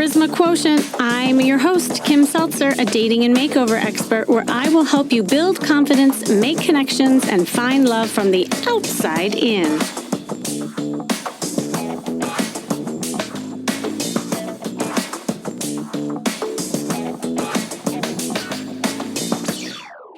Charisma Quotient. I'm your host, Kim Seltzer, a dating and makeover expert, where I will help you build confidence, make connections, and find love from the outside in.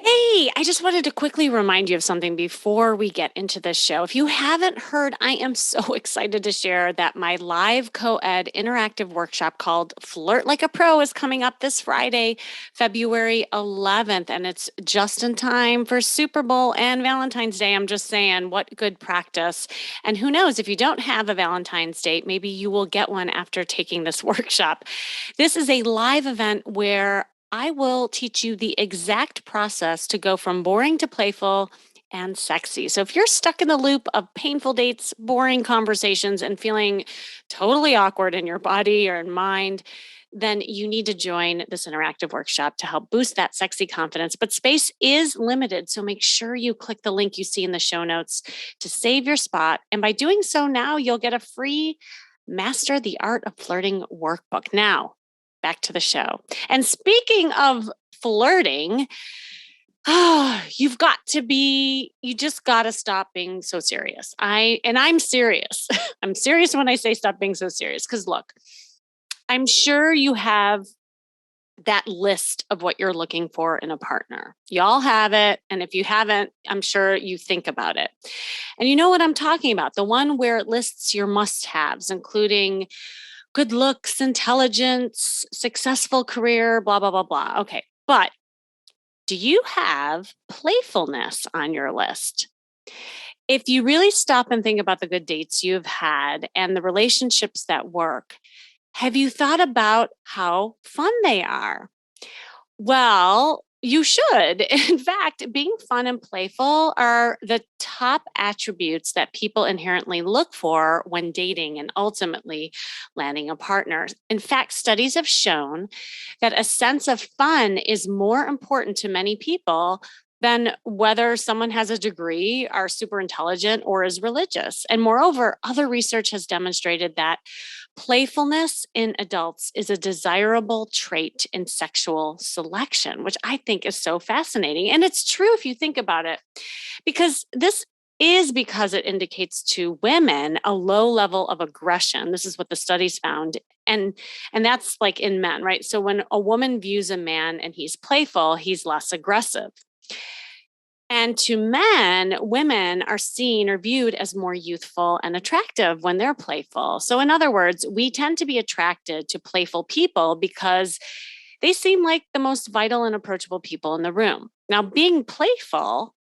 Hey, I just wanted to quickly remind you of something before we get into this show. If you haven't heard, I am so excited to share that my live co-ed interactive workshop called Flirt Like a Pro is coming up this Friday, February 11th, and it's just in time for Super Bowl and Valentine's Day. I'm just saying, what good practice. And who knows, if you don't have a Valentine's date, maybe you will get one after taking this workshop. This is a live event where I will teach you the exact process to go from boring to playful and sexy. So if you're stuck in the loop of painful dates, boring conversations, and feeling totally awkward in your body or in mind, then you need to join this interactive workshop to help boost that sexy confidence. But space is limited, so make sure you click the link you see in the show notes to save your spot. And by doing so now, you'll get a free Master the Art of Flirting workbook. Now, back to the show. And speaking of flirting, you just got to stop being so serious. I'm serious. I'm serious when I say stop being so serious. Because look, I'm sure you have that list of what you're looking for in a partner. Y'all have it. And if you haven't, I'm sure you think about it. And you know what I'm talking about, the one where it lists your must-haves, including good looks, intelligence, successful career, blah, blah, blah, blah. Okay. But do you have playfulness on your list? If you really stop and think about the good dates you've had and the relationships that work, have you thought about how fun they are? Well, you should. In fact, being fun and playful are the top attributes that people inherently look for when dating and ultimately landing a partner. In fact, studies have shown that a sense of fun is more important to many people than whether someone has a degree, are super intelligent, or is religious. And moreover, other research has demonstrated that playfulness in adults is a desirable trait in sexual selection, which I think is so fascinating. And it's true if you think about it, because it indicates to women a low level of aggression. This is what the studies found. And that's like in men, right? So when a woman views a man and he's playful, he's less aggressive. And to men, women are seen or viewed as more youthful and attractive when they're playful. So in other words, we tend to be attracted to playful people because they seem like the most vital and approachable people in the room. Now, being playful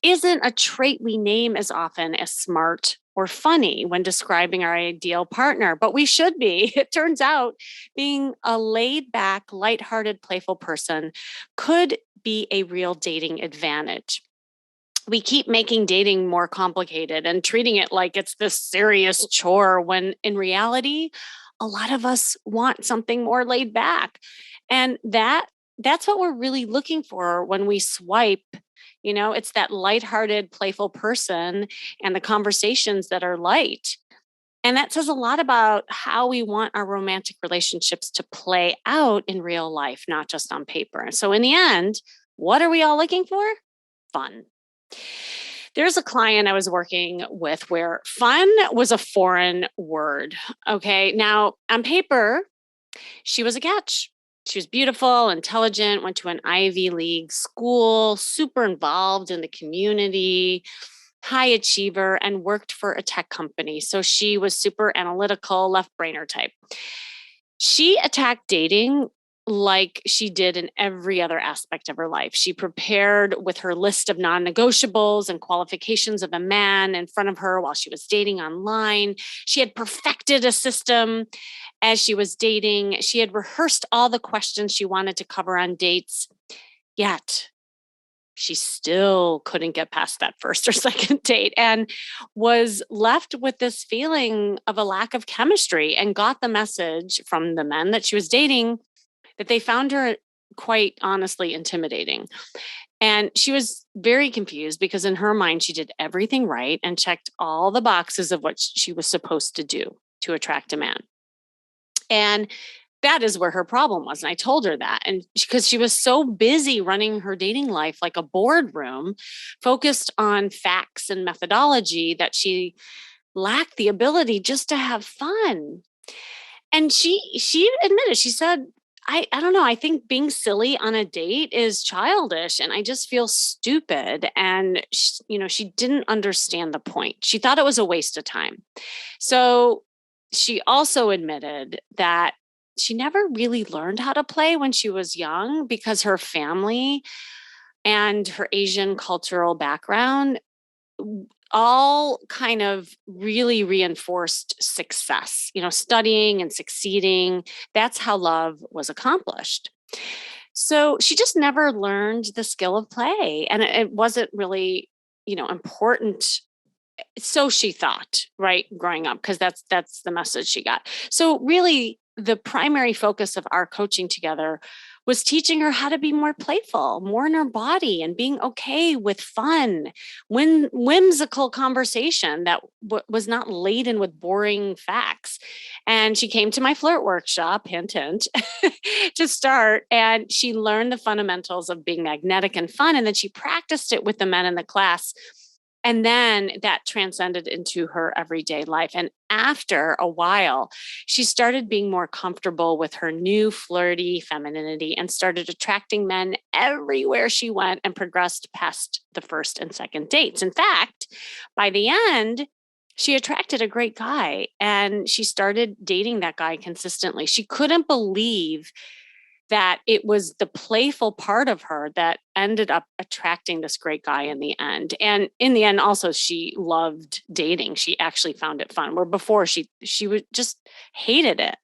isn't a trait we name as often as smart or funny when describing our ideal partner, but we should be. It turns out being a laid back, lighthearted, playful person could be a real dating advantage. We keep making dating more complicated and treating it like it's this serious chore when in reality, a lot of us want something more laid back. And that's what we're really looking for when we swipe. It's that lighthearted, playful person and the conversations that are light. And that says a lot about how we want our romantic relationships to play out in real life, not just on paper. So in the end, what are we all looking for? Fun. There's a client I was working with where fun was a foreign word. Okay. Now, on paper, she was a catch. She was beautiful, intelligent, went to an Ivy League school, super involved in the community, high achiever, and worked for a tech company. So she was super analytical, left-brainer type. She attacked dating like she did in every other aspect of her life. She prepared with her list of non-negotiables and qualifications of a man in front of her while she was dating online. She had perfected a system as she was dating. She had rehearsed all the questions she wanted to cover on dates, yet she still couldn't get past that first or second date and was left with this feeling of a lack of chemistry and got the message from the men that she was dating that they found her quite honestly intimidating. And she was very confused because in her mind, she did everything right and checked all the boxes of what she was supposed to do to attract a man. And that is where her problem was. And I told her that. And because she was so busy running her dating life like a boardroom, focused on facts and methodology, that she lacked the ability just to have fun. And she admitted, she said, I don't know, I think being silly on a date is childish and I just feel stupid. And she didn't understand the point. She thought it was a waste of time. So she also admitted that she never really learned how to play when she was young because her family and her Asian cultural background all kind of really reinforced success, studying and succeeding. That's how love was accomplished. So she just never learned the skill of play. And it wasn't really, important. So she thought, right, growing up, because that's the message she got. So really the primary focus of our coaching together was teaching her how to be more playful, more in her body, and being okay with fun, whimsical conversation that was not laden with boring facts. And she came to my flirt workshop, hint, hint, to start. And she learned the fundamentals of being magnetic and fun. And then she practiced it with the men in the class. And then that transcended into her everyday life. And after a while, she started being more comfortable with her new flirty femininity and started attracting men everywhere she went and progressed past the first and second dates. In fact, by the end, she attracted a great guy and she started dating that guy consistently. She couldn't believe that it was the playful part of her that ended up attracting this great guy in the end. And in the end, also, she loved dating. She actually found it fun, where before she would just hated it.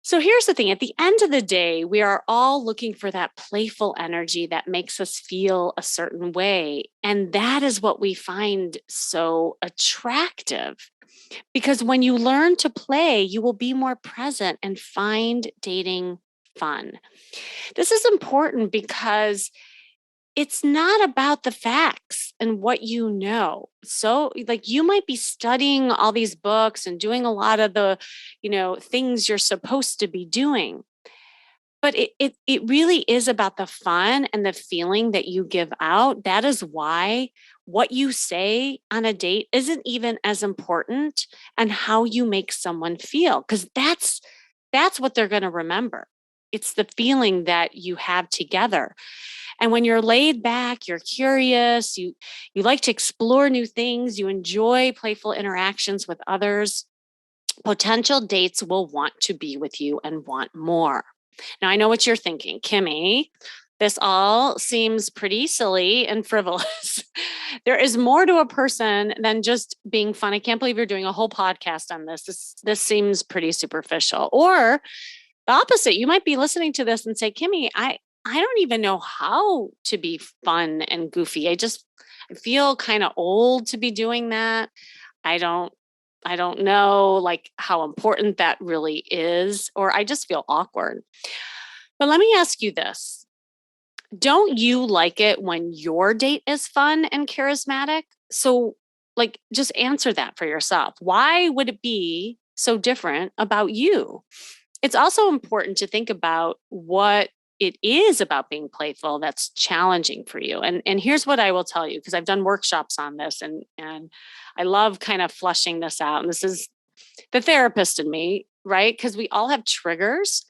So here's the thing. At the end of the day, we are all looking for that playful energy that makes us feel a certain way. And that is what we find so attractive. Because when you learn to play, you will be more present and find dating fun. This is important because it's not about the facts and what you know. So, like, you might be studying all these books and doing a lot of the, things you're supposed to be doing. But it really is about the fun and the feeling that you give out. That is why what you say on a date isn't even as important, and how you make someone feel, because that's what they're going to remember. It's the feeling that you have together. And when you're laid back, you're curious, you like to explore new things, you enjoy playful interactions with others, potential dates will want to be with you and want more. Now, I know what you're thinking, Kimmy. This all seems pretty silly and frivolous. There is more to a person than just being fun. I can't believe you're doing a whole podcast on this. This seems pretty superficial. Or the opposite, you might be listening to this and say, Kimmy, I don't even know how to be fun and goofy. I feel kind of old to be doing that. I don't I don't know like how important that really is, or I just feel awkward. But let me ask you this. Don't you like it when your date is fun and charismatic? So, like, just answer that for yourself. Why would it be so different about you? It's also important to think about what it is about being playful that's challenging for you. And here's what I will tell you, because I've done workshops on this, and I love kind of flushing this out. And this is the therapist in me, right? Because we all have triggers,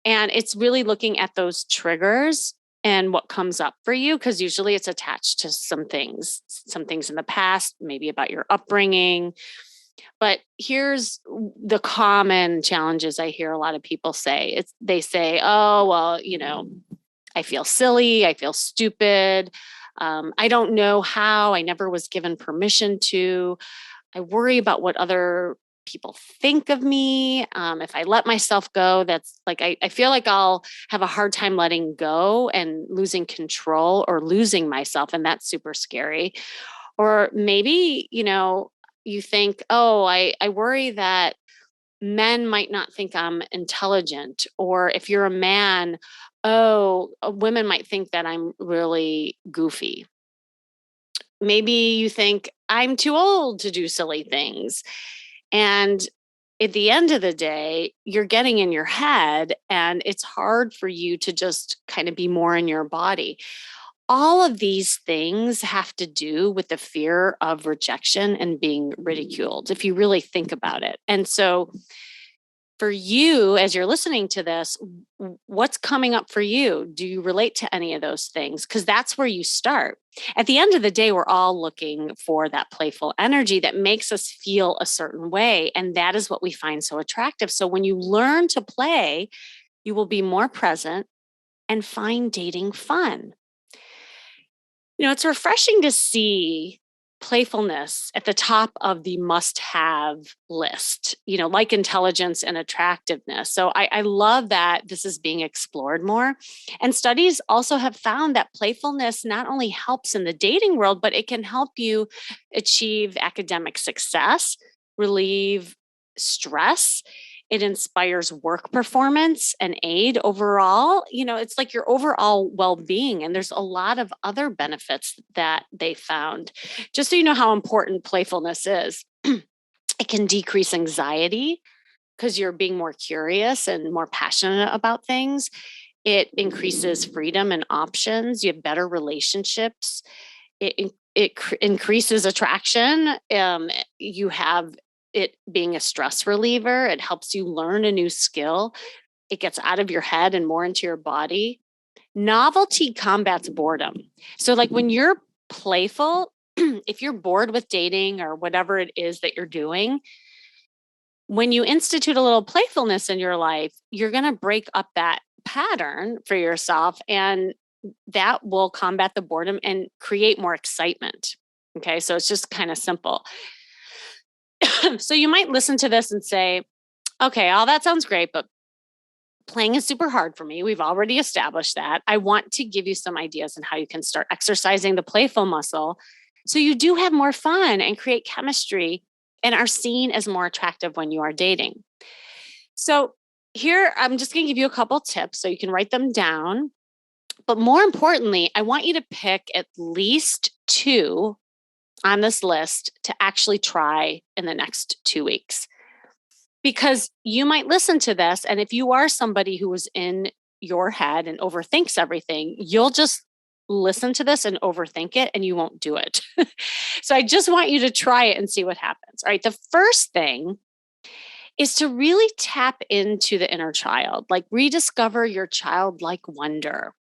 and it's really looking at those triggers and what comes up for you, because usually it's attached to some things in the past, maybe about your upbringing. But here's the common challenges I hear a lot of people say. They say, "Oh, well, I feel silly, I feel stupid. I don't know how. I never was given permission to. I worry about what other people think of me. If I let myself go, that's like, I feel like I'll have a hard time letting go and losing control or losing myself. And that's super scary." Or maybe, you think, oh, I worry that men might not think I'm intelligent. Or if you're a man, oh, women might think that I'm really goofy. Maybe you think I'm too old to do silly things. And at the end of the day, you're getting in your head and it's hard for you to just kind of be more in your body. All of these things have to do with the fear of rejection and being ridiculed, if you really think about it. And so, for you, as you're listening to this, what's coming up for you? Do you relate to any of those things? Because that's where you start. At the end of the day, we're all looking for that playful energy that makes us feel a certain way. And that is what we find so attractive. So when you learn to play, you will be more present and find dating fun. It's refreshing to see playfulness at the top of the must have list, like intelligence and attractiveness. So I love that this is being explored more. And studies also have found that playfulness not only helps in the dating world, but it can help you achieve academic success, relieve stress. It inspires work performance and aid overall. It's like your overall well being. And there's a lot of other benefits that they found. Just so you know how important playfulness is, it can decrease anxiety because you're being more curious and more passionate about things. It increases freedom and options. You have better relationships. It increases attraction. You have it being a stress reliever. It helps you learn a new skill. It gets out of your head and more into your body. Novelty combats boredom. So, like when you're playful, if you're bored with dating or whatever it is that you're doing, when you institute a little playfulness in your life, you're going to break up that pattern for yourself, and that will combat the boredom and create more excitement. Okay, so it's just kind of simple. So you might listen to this and say, okay, all that sounds great, but playing is super hard for me. We've already established that. I want to give you some ideas on how you can start exercising the playful muscle so you do have more fun and create chemistry and are seen as more attractive when you are dating. So, here I'm just going to give you a couple tips so you can write them down. But more importantly, I want you to pick at least two on this list to actually try in the next 2 weeks. Because you might listen to this, and if you are somebody who is in your head and overthinks everything, you'll just listen to this and overthink it and you won't do it. So I just want you to try it and see what happens. All right. The first thing is to really tap into the inner child, like rediscover your childlike wonder.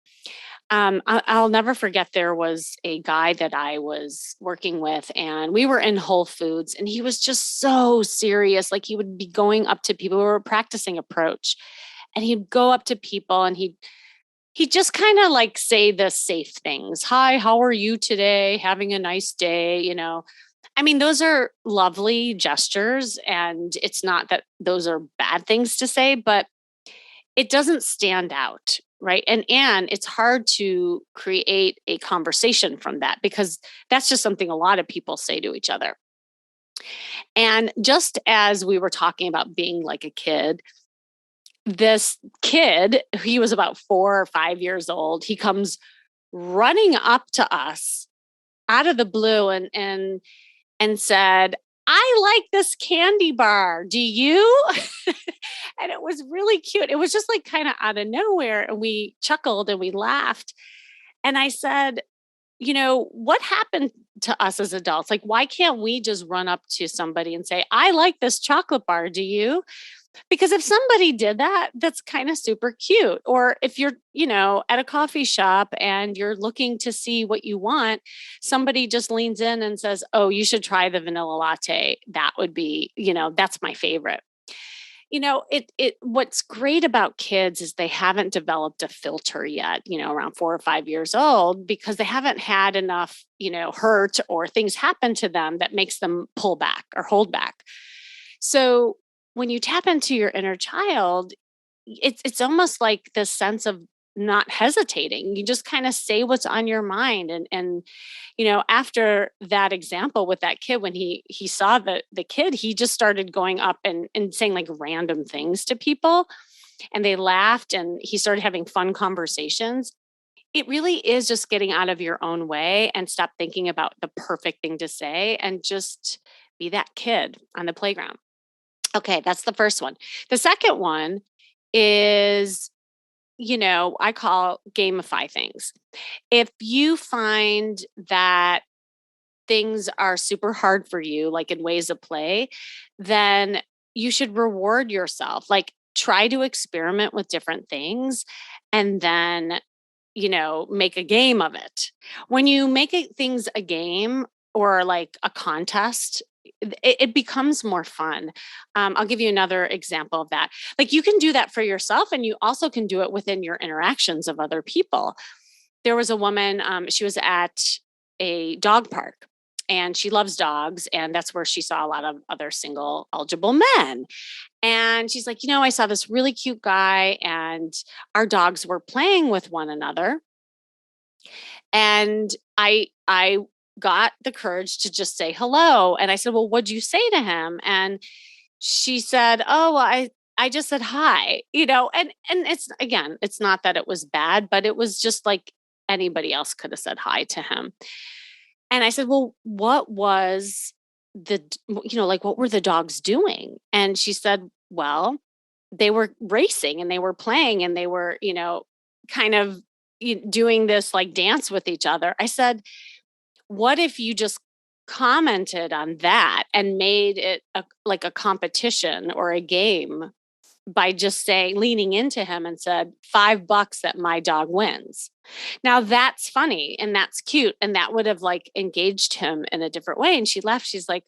I'll never forget, there was a guy that I was working with, and we were in Whole Foods, and he was just so serious. Like he would be going up to people who were practicing approach, and he'd go up to people and he'd just kind of like say the safe things. Hi, how are you today? Having a nice day, I mean, those are lovely gestures, and it's not that those are bad things to say, but it doesn't stand out, right? And it's hard to create a conversation from that because that's just something a lot of people say to each other. And just as we were talking about being like a kid, this kid, he was about 4 or 5 years old, he comes running up to us out of the blue and said, I like this candy bar. Do you? And it was really cute. It was just like kind of out of nowhere. And we chuckled and we laughed. And I said, what happened to us as adults? Like, why can't we just run up to somebody and say, I like this chocolate bar. Do you? Because if somebody did that, that's kind of super cute. Or if you're, at a coffee shop and you're looking to see what you want, somebody just leans in and says, oh, you should try the vanilla latte. That would be, that's my favorite. What's great about kids is they haven't developed a filter yet, around 4 or 5 years old, because they haven't had enough, hurt or things happen to them that makes them pull back or hold back. So when you tap into your inner child, it's almost like this sense of not hesitating. You just kind of say what's on your mind. And after that example with that kid, when he saw the kid, he just started going up and saying like random things to people, and they laughed, and he started having fun conversations. It really is just getting out of your own way and stop thinking about the perfect thing to say and just be that kid on the playground. Okay, that's the first one. The second one is, I call gamify things. If you find that things are super hard for you, like in ways of play, then you should reward yourself. Like try to experiment with different things and then, make a game of it. When you make things a game or like a contest, it becomes more fun. I'll give you another example of that. Like you can do that for yourself, and you also can do it within your interactions of other people. There was a woman, she was at a dog park and she loves dogs. And that's where she saw a lot of other single eligible men. And she's like, I saw this really cute guy and our dogs were playing with one another. And I got the courage to just say hello. And I said, well, what'd you say to him? And she said, oh, well, I just said hi, and it's again, it's not that it was bad, but it was just like anybody else could have said hi to him. And I said, well, what was like what were the dogs doing? And she said, well, they were racing and they were playing and they were, kind of doing this like dance with each other. I said, what if you just commented on that and made it like a competition or a game by just saying, leaning into him and said, $5 that my dog wins. Now that's funny and that's cute. And that would have like engaged him in a different way. And she left. She's like,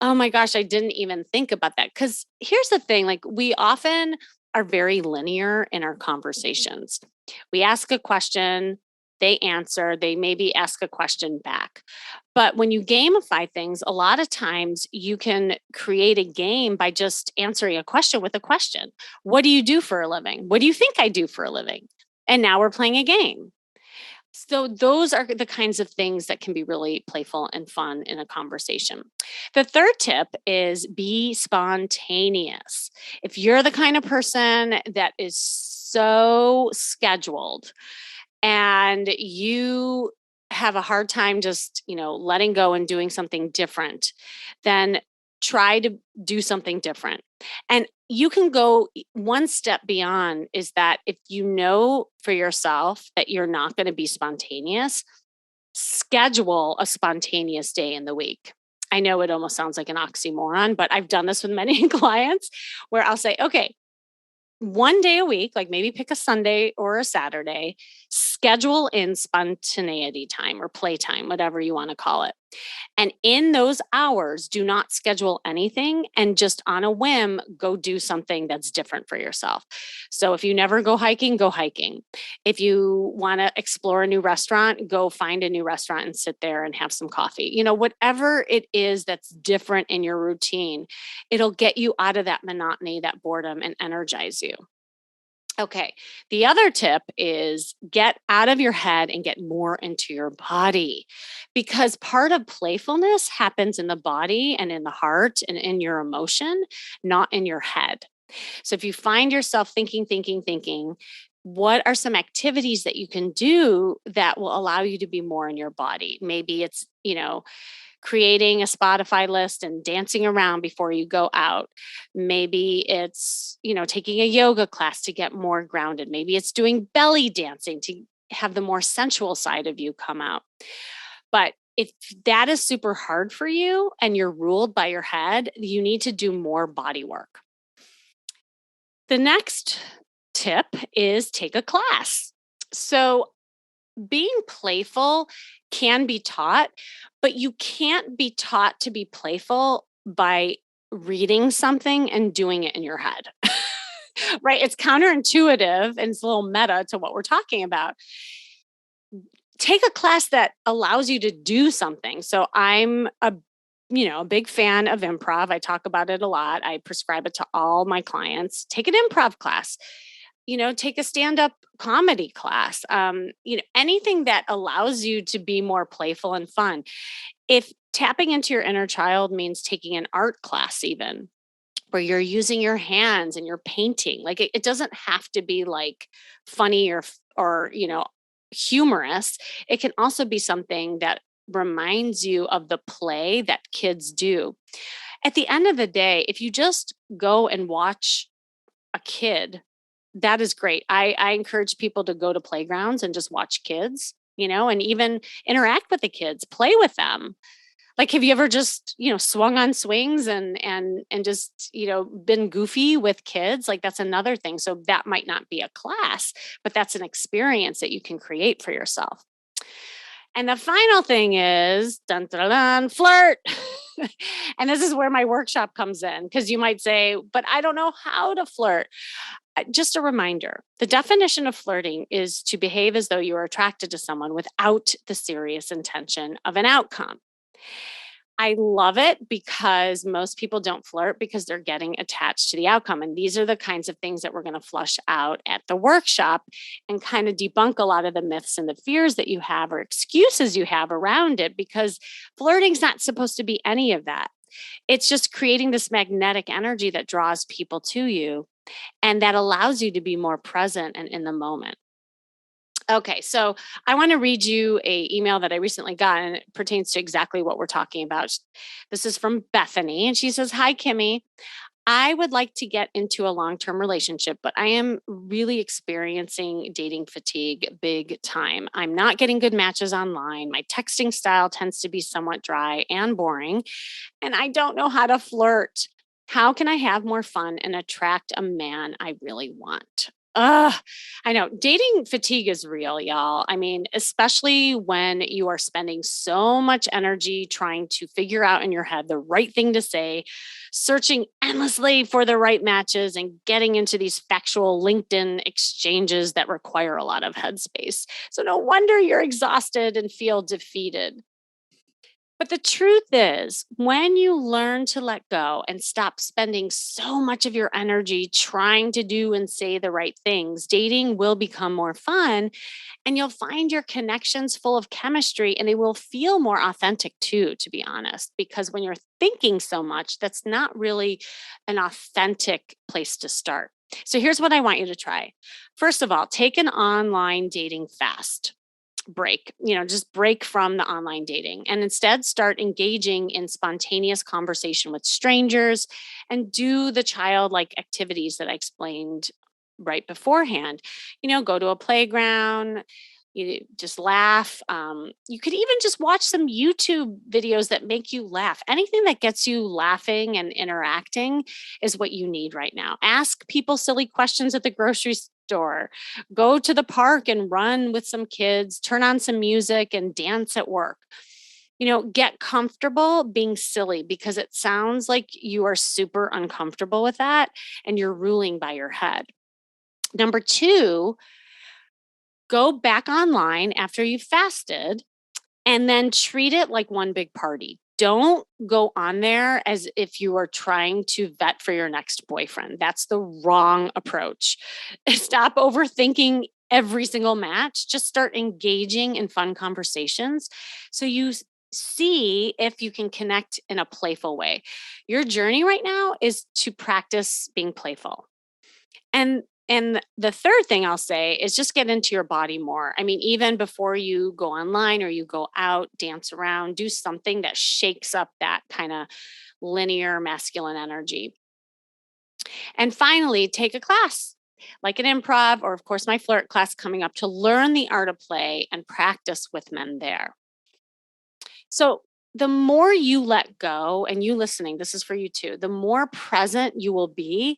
oh my gosh, I didn't even think about that. Because here's the thing, like we often are very linear in our conversations. We ask a question, they answer, they maybe ask a question back. But when you gamify things, a lot of times you can create a game by just answering a question with a question. What do you do for a living? What do you think I do for a living? And now we're playing a game. So those are the kinds of things that can be really playful and fun in a conversation. The third tip is be spontaneous. If you're the kind of person that is so scheduled and you have a hard time just, letting go and doing something different, then try to do something different. And you can go one step beyond is that if you know for yourself that you're not going to be spontaneous, schedule a spontaneous day in the week. I know it almost sounds like an oxymoron, but I've done this with many clients where I'll say, okay, one day a week, like maybe pick a Sunday or a Saturday, schedule in spontaneity time or playtime, whatever you want to call it. And in those hours, do not schedule anything and just on a whim, go do something that's different for yourself. So if you never go hiking, go hiking. If you want to explore a new restaurant, go find a new restaurant and sit there and have some coffee. Whatever it is that's different in your routine, it'll get you out of that monotony, that boredom, and energize you. Okay. The other tip is get out of your head and get more into your body because part of playfulness happens in the body and in the heart and in your emotion, not in your head. So if you find yourself thinking, what are some activities that you can do that will allow you to be more in your body? Maybe it's, creating a Spotify list and dancing around before you go out. Maybe it's, taking a yoga class to get more grounded. Maybe it's doing belly dancing to have the more sensual side of you come out. But if that is super hard for you and you're ruled by your head, you need to do more body work. The next tip is take a class. So being playful can be taught, but you can't be taught to be playful by reading something and doing it in your head. Right? It's counterintuitive and it's a little meta to what we're talking about. Take a class that allows you to do something. So I'm a big fan of improv. I talk about it a lot. I prescribe it to all my clients. Take an improv class. Take a stand-up comedy class. Anything that allows you to be more playful and fun. If tapping into your inner child means taking an art class, even where you're using your hands and you're painting, like it doesn't have to be like funny or humorous. It can also be something that reminds you of the play that kids do. At the end of the day, if you just go and watch a kid, that is great. I encourage people to go to playgrounds and just watch kids, and even interact with the kids, play with them. Like, have you ever just, swung on swings and just, been goofy with kids? Like, that's another thing. So that might not be a class, but that's an experience that you can create for yourself. And the final thing is dun, dun, dun, flirt. And this is where my workshop comes in, because you might say, but I don't know how to flirt. Just a reminder, the definition of flirting is to behave as though you are attracted to someone without the serious intention of an outcome. I love it because most people don't flirt because they're getting attached to the outcome. And these are the kinds of things that we're going to flush out at the workshop and kind of debunk a lot of the myths and the fears that you have or excuses you have around it, because flirting's not supposed to be any of that. It's just creating this magnetic energy that draws people to you and that allows you to be more present and in the moment. Okay, so I want to read you a email that I recently got, and it pertains to exactly what we're talking about. This is from Bethany, and she says, "Hi, Kimmy. I would like to get into a long-term relationship, but I am really experiencing dating fatigue big time. I'm not getting good matches online. My texting style tends to be somewhat dry and boring, and I don't know how to flirt. How can I have more fun and attract a man I really want?" Ugh, I know dating fatigue is real, y'all. I mean, especially when you are spending so much energy trying to figure out in your head the right thing to say, searching endlessly for the right matches, and getting into these factual LinkedIn exchanges that require a lot of headspace. So, no wonder you're exhausted and feel defeated. But the truth is, when you learn to let go and stop spending so much of your energy trying to do and say the right things, dating will become more fun, and you'll find your connections full of chemistry, and they will feel more authentic too, to be honest. Because when you're thinking so much, that's not really an authentic place to start. So here's what I want you to try. First of all, take an online dating fast break, just break from the online dating and instead start engaging in spontaneous conversation with strangers and do the childlike activities that I explained right beforehand. Go to a playground, you just laugh. You could even just watch some YouTube videos that make you laugh. Anything that gets you laughing and interacting is what you need right now. Ask people silly questions at the grocery store. Go to the park and run with some kids. Turn on some music and dance at work. Get comfortable being silly, because it sounds like you are super uncomfortable with that and you're ruling by your head. Number two, go back online after you fasted and then treat it like one big party. Don't go on there as if you are trying to vet for your next boyfriend. That's the wrong approach. Stop overthinking every single match. Just start engaging in fun conversations so you see if you can connect in a playful way. Your journey right now is to practice being playful. And the third thing I'll say is just get into your body more. I mean, even before you go online or you go out, dance around, do something that shakes up that kind of linear masculine energy. And finally, take a class like an improv or, of course, my flirt class coming up to learn the art of play and practice with men there. So, the more you let go, and you listening, this is for you too, the more present you will be,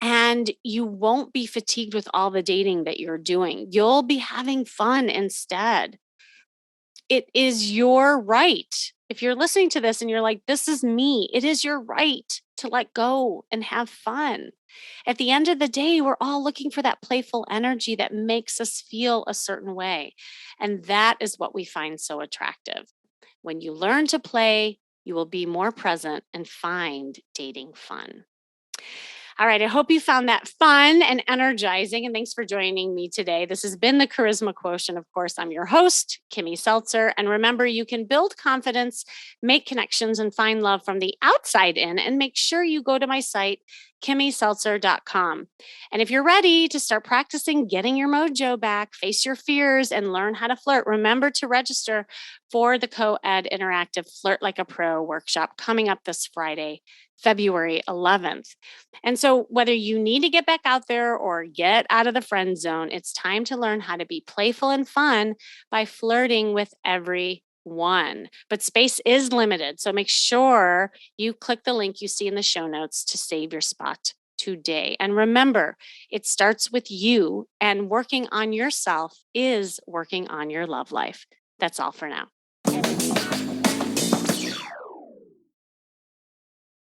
and you won't be fatigued with all the dating that you're doing. You'll be having fun instead. It is your right. If you're listening to this and you're like, this is me, it is your right to let go and have fun. At the end of the day, we're all looking for that playful energy that makes us feel a certain way. And that is what we find so attractive. When you learn to play, you will be more present and find dating fun. All right. I hope you found that fun and energizing. And thanks for joining me today. This has been the Charisma Quotient. Of course, I'm your host, Kimmy Seltzer. And remember, you can build confidence, make connections, and find love from the outside in. And make sure you go to my site, kimmyseltzer.com. And if you're ready to start practicing getting your mojo back, face your fears, and learn how to flirt, remember to register for the Co-Ed Interactive Flirt Like a Pro workshop coming up this Friday, February 11th. And so, whether you need to get back out there or get out of the friend zone, it's time to learn how to be playful and fun by flirting with everyone. But space is limited. So, make sure you click the link you see in the show notes to save your spot today. And remember, it starts with you, and working on yourself is working on your love life. That's all for now.